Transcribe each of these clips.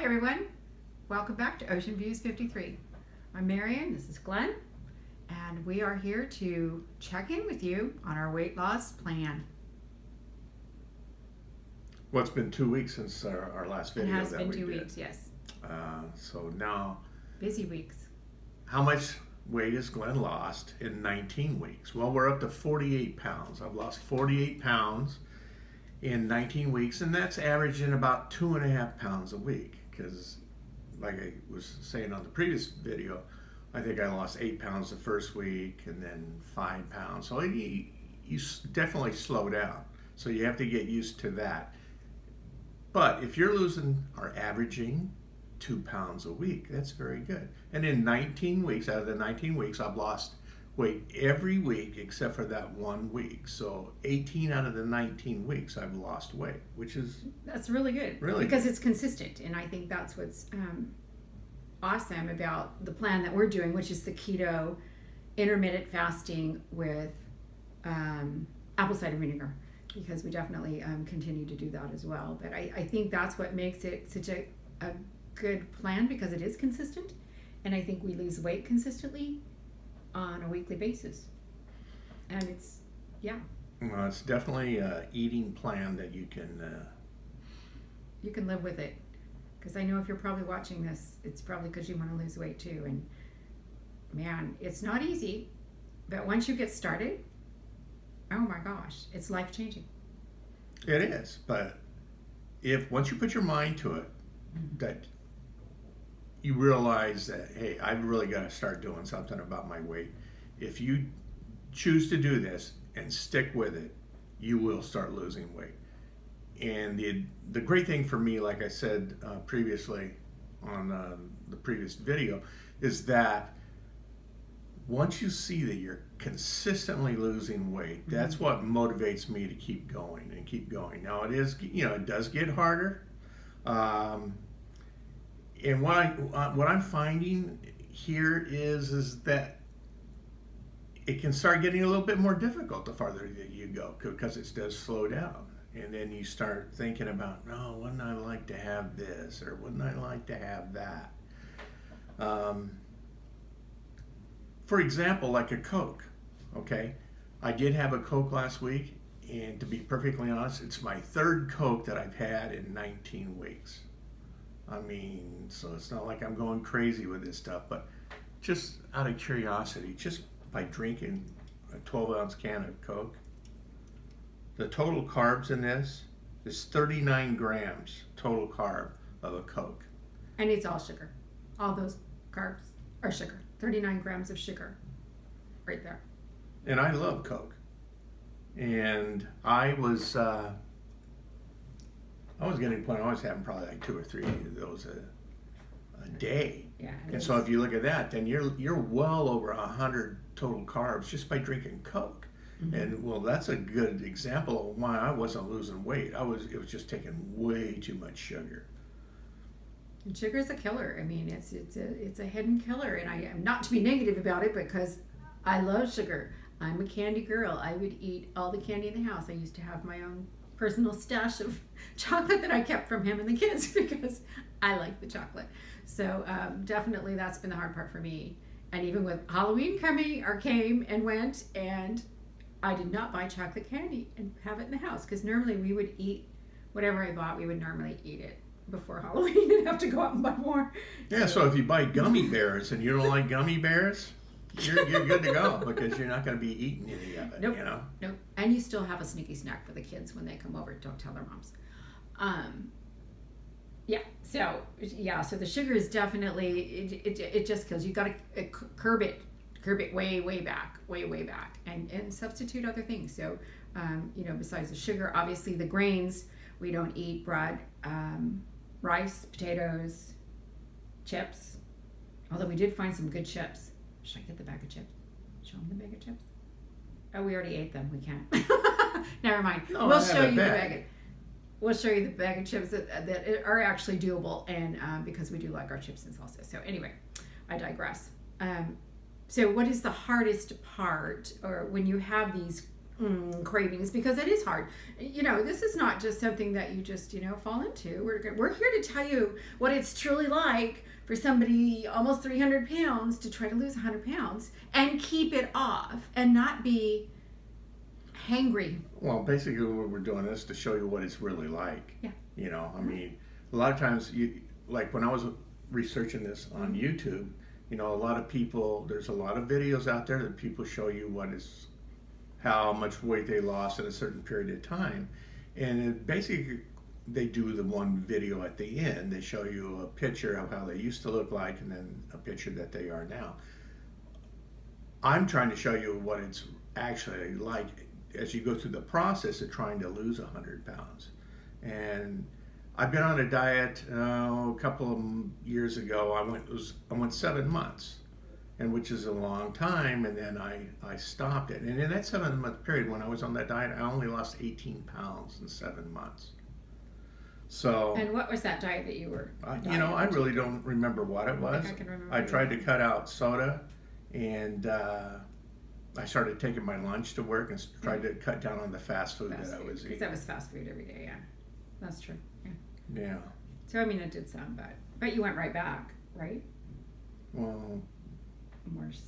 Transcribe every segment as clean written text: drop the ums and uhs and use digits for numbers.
everyone. Welcome back to Ocean Views 53. I'm Marion, this is Glen, and we are here to check in with you on our weight loss plan. Well, it's been 2 weeks since our last video It has that been we 2 did. weeks, yes. So now, Busy weeks. how much weight has Glenn lost in 19 weeks? Well, we're up to 48 pounds. I've lost 48 pounds in 19 weeks, and that's averaging about 2.5 pounds a week. Because, like I was saying on the previous video, I think I lost 8 pounds the first week and then 5 pounds. So you definitely slow down. So you have to get used to that. But if you're losing or averaging 2 pounds a week, that's very good. And in 19 weeks, out of the 19 weeks, I've lost weight every week except for that 1 week. So 18 out of the 19 weeks I've lost weight, which is That's really good. Really because good. it's consistent, and I think that's what's awesome about the plan that we're doing, which is the keto intermittent fasting with apple cider vinegar, because we definitely continue to do that as well. But I think that's what makes it such a good plan, because it is consistent, and I think we lose weight consistently on a weekly basis. And it's it's definitely an eating plan that you can you can live with it, because I know if you're probably watching this, it's probably because you want to lose weight too. And man, it's not easy, but once you get started, oh my gosh, it's life-changing. It is. But if once you put your mind to it, that you realize that, hey, I've really got to start doing something about my weight. If you choose to do this and stick with it, you will start losing weight. And the great thing for me, like I said previously on the previous video, is that once you see that you're consistently losing weight, that's what motivates me to keep going and keep going. Now it does get harder. And what I'm finding here is that it can start getting a little bit more difficult the farther that you go, because it does slow down. And then you start thinking about, no, wouldn't I like to have this, or wouldn't I like to have that? For example, like a Coke, okay? I did have a Coke last week, and to be perfectly honest, it's my third Coke that I've had in 19 weeks. I mean, so it's not like I'm going crazy with this stuff, but just out of curiosity, just by drinking a 12-ounce can of Coke, the total carbs in this is 39 grams total carb of a Coke. And it's all sugar. All those carbs are sugar. 39 grams of sugar right there. And I love Coke. And I was getting to the point I was having probably like 2 or 3 of those a day. Yeah. And so if you look at that, then you're well over 100 total carbs just by drinking Coke. Mm-hmm. And well, that's a good example of why I wasn't losing weight. It was just taking way too much sugar. And sugar is a killer. I mean, it's a hidden killer, and I am not to be negative about it, because I love sugar. I'm a candy girl. I would eat all the candy in the house. I used to have my own personal stash of chocolate that I kept from him and the kids because I like the chocolate. So definitely that's been the hard part for me. And even with Halloween came and went, and I did not buy chocolate candy and have it in the house, because normally we would eat whatever I bought. We would normally eat it before Halloween and have to go out and buy more. Yeah, so if you buy gummy bears and you don't like gummy bears, you're good to go, because you're not going to be eating any of it. Nope. You know? Nope. And you still have a sneaky snack for the kids when they come over. Don't tell their moms. So the sugar is definitely, it just kills. You got to curb it way back, and substitute other things. So besides the sugar, obviously the grains, we don't eat bread, rice, potatoes, chips, although we did find some good chips. Should I get the bag of chips? Show them the bag of chips. Oh, we already ate them. We can't. Never mind. No, We'll show you the bag. We'll show you the bag of chips that are actually doable, and because we do like our chips and salsa. So anyway, I digress. So what is the hardest part, or when you have these cravings, because it is hard. This is not just something that you just fall into. We're here to tell you what it's truly like for somebody almost 300 pounds to try to lose 100 pounds and keep it off and not be hangry. Well, basically what we're doing is to show you what it's really like. Yeah. I mean, a lot of times, like when I was researching this on YouTube, a lot of people, there's a lot of videos out there that people show you how much weight they lost in a certain period of time. And basically, they do the one video at the end. They show you a picture of how they used to look like and then a picture that they are now. I'm trying to show you what it's actually like as you go through the process of trying to lose 100 pounds. And I've been on a diet a couple of years ago. I went 7 months, and which is a long time, and then I stopped it. And in that 7-month period when I was on that diet, I only lost 18 pounds in 7 months. So. And what was that diet that you were? I really don't remember what it was. I can remember. I tried to cut out soda, and I started taking my lunch to work and tried to cut down on the fast food that I was eating. Because that was fast food every day, yeah. That's true, yeah. Yeah. So, I mean, it did sound bad. But you went right back, right? Well. Worse.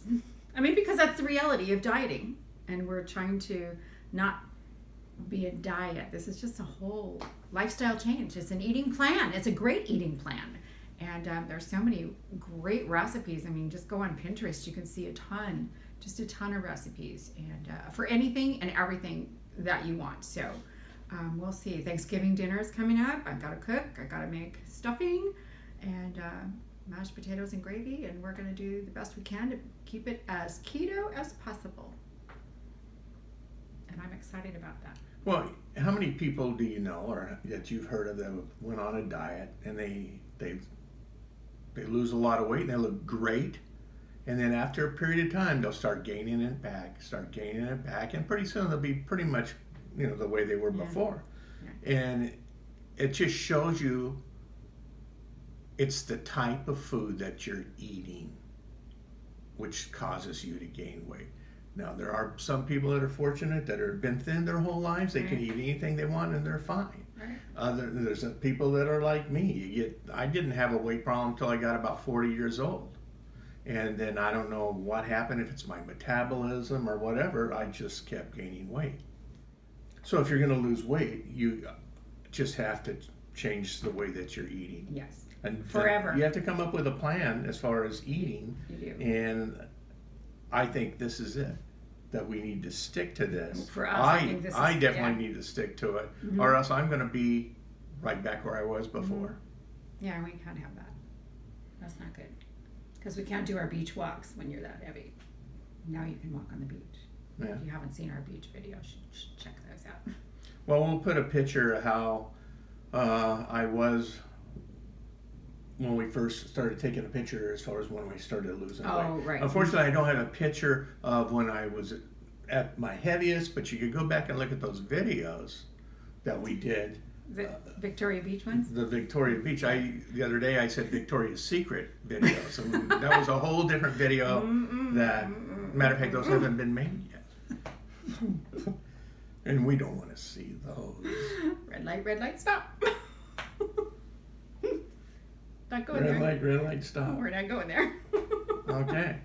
I mean, because that's the reality of dieting. And we're trying to not be a diet. This is just a whole lifestyle change. It's an eating plan. It's a great eating plan. And there's so many great recipes. I mean, just go on Pinterest. You can see a ton of recipes. And for anything and everything that you want. So we'll see. Thanksgiving dinner is coming up. I've got to cook. I've got to make stuffing and mashed potatoes and gravy. And we're going to do the best we can to keep it as keto as possible. And I'm excited about that. Well, how many people do you know or that you've heard of that went on a diet and they lose a lot of weight and they look great, and then after a period of time they'll start gaining it back, and pretty soon they'll be pretty much the way they were before. Yeah. And it just shows you it's the type of food that you're eating which causes you to gain weight. Now, there are some people that are fortunate that have been thin their whole lives. They can eat anything they want and they're fine. Right. There's people that are like me. I didn't have a weight problem until I got about 40 years old. And then I don't know what happened, if it's my metabolism or whatever, I just kept gaining weight. So if you're going to lose weight, you just have to change the way that you're eating. Yes. And forever. You have to come up with a plan as far as eating. You do. And I think this is it, that we need to stick to this. For us, I definitely need to stick to it, or else I'm going to be right back where I was before. Yeah, we can't have that. That's not good. Because we can't do our beach walks when you're that heavy. Now you can walk on the beach. Yeah. If you haven't seen our beach videos, check those out. Well, we'll put a picture of how I was when we first started taking a picture as far as when we started losing weight. Oh, right. Unfortunately, I don't have a picture of when I was at my heaviest, but you could go back and look at those videos that we did. The Victoria Beach ones? The Victoria Beach. The other day I said Victoria's Secret videos. And that was a whole different video that, matter of fact, those haven't been made yet. And we don't want to see those. Red light, stop. Not going there. Red light, stop. We're not going there. Okay.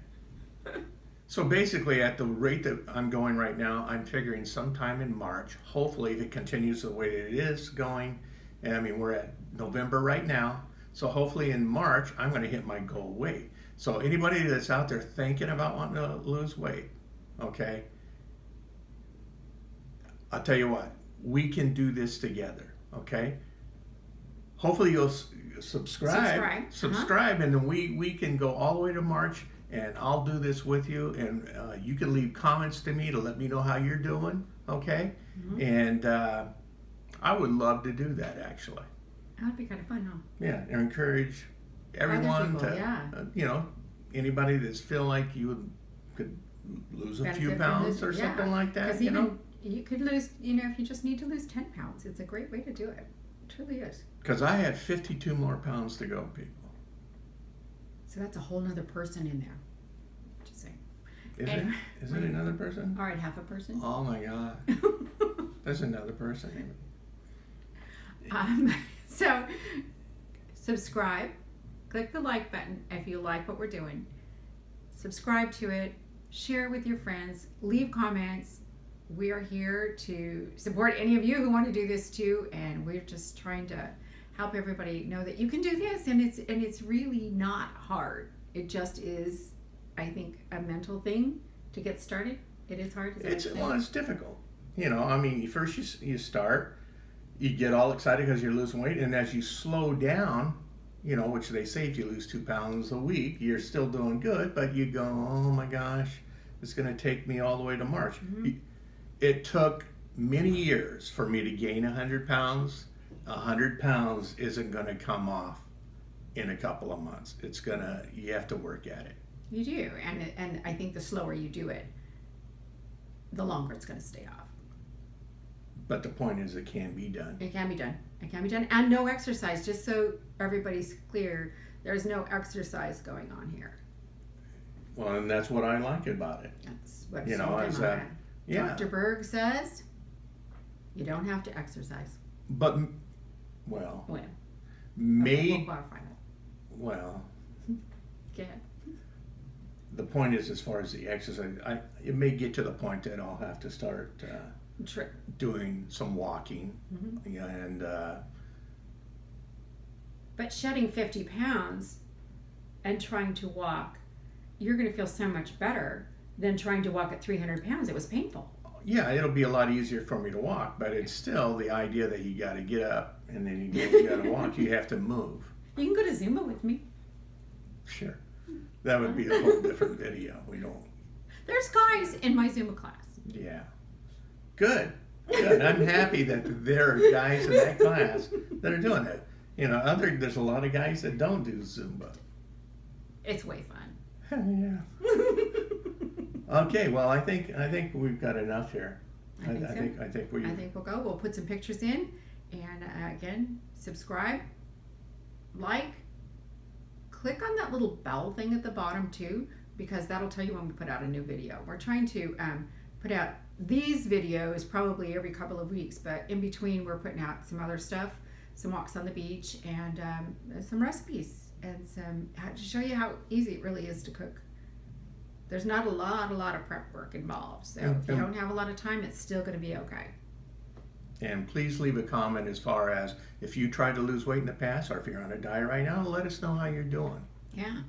So basically, at the rate that I'm going right now, I'm figuring sometime in March, hopefully if it continues the way that it is going, and I mean, we're at November right now, so hopefully in March, I'm going to hit my goal weight. So anybody that's out there thinking about wanting to lose weight, okay, I'll tell you what, we can do this together, okay? Hopefully you'll subscribe, and then we can go all the way to March, and I'll do this with you, and you can leave comments to me to let me know how you're doing, okay? And I would love to do that, actually. That would be kind of fun, huh? Yeah, and encourage everyone to, anybody that's feeling like you could lose a few pounds or something like that. Because even you could lose, if you just need to lose 10 pounds, it's a great way to do it. It truly is. Because I have 52 more pounds to go, people. So that's a whole nother person in there. Just saying. Is Anyway. it? Is it another person? All right, half a person. Oh my God. There's another person. So, subscribe. Click the like button if you like what we're doing. Subscribe to it. Share it with your friends. Leave comments. We are here to support any of you who want to do this too, and we're just trying to help everybody know that you can do this, and it's really not hard. It just is, I think, a mental thing to get started. It is hard. It's difficult. You know, I mean, first you start, you get all excited because you're losing weight, and as you slow down, you know, which they say if you lose 2 pounds a week, you're still doing good, but you go, oh my gosh, it's going to take me all the way to March. Mm-hmm. It took many years for me to gain 100 pounds. 100 pounds isn't going to come off in a couple of months. You have to work at it. You do, and I think the slower you do it, the longer it's going to stay off. But the point is, it can be done. It can be done. It can be done. And no exercise, just so everybody's clear, there's no exercise going on here. Well, and that's what I like about it. That's what yeah. Dr. Berg says, you don't have to exercise. But, well, maybe, well, go ahead. The point is, as far as the exercise, it may get to the point that I'll have to start doing some walking, mm-hmm. and but shedding 50 pounds and trying to walk, you're going to feel so much better than trying to walk at 300 pounds. It was painful. Yeah, it'll be a lot easier for me to walk, but it's still the idea that you got to get up and then you got to walk. You have to move. You can go to Zumba with me. Sure. That would be a whole different video. We don't. There's guys in my Zumba class. Yeah. Good. I'm happy that there are guys in that class that are doing it. You know, there's a lot of guys that don't do Zumba. It's way fun. Yeah. Okay. Well, I think we've got enough here. I think we'll go. We'll put some pictures in, and again, subscribe, like. Click on that little bell thing at the bottom too, because that'll tell you when we put out a new video. We're trying to put out these videos probably every couple of weeks, but in between we're putting out some other stuff, some walks on the beach, and some recipes, and to show you how easy it really is to cook. There's not a lot of prep work involved, so if you don't have a lot of time, it's still going to be okay. And please leave a comment as far as if you tried to lose weight in the past, or if you're on a diet right now, let us know how you're doing. Yeah.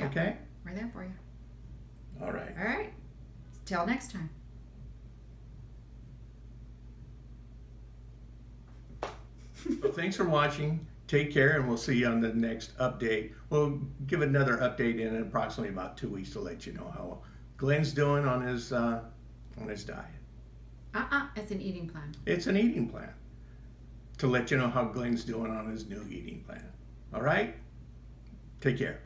Okay? We're there for you. All right. All right. Till next time. Well, thanks for watching. Take care, and we'll see you on the next update. We'll give another update in approximately about 2 weeks to let you know how Glen's doing on his diet. It's an eating plan. It's an eating plan to let you know how Glen's doing on his new eating plan. All right? Take care.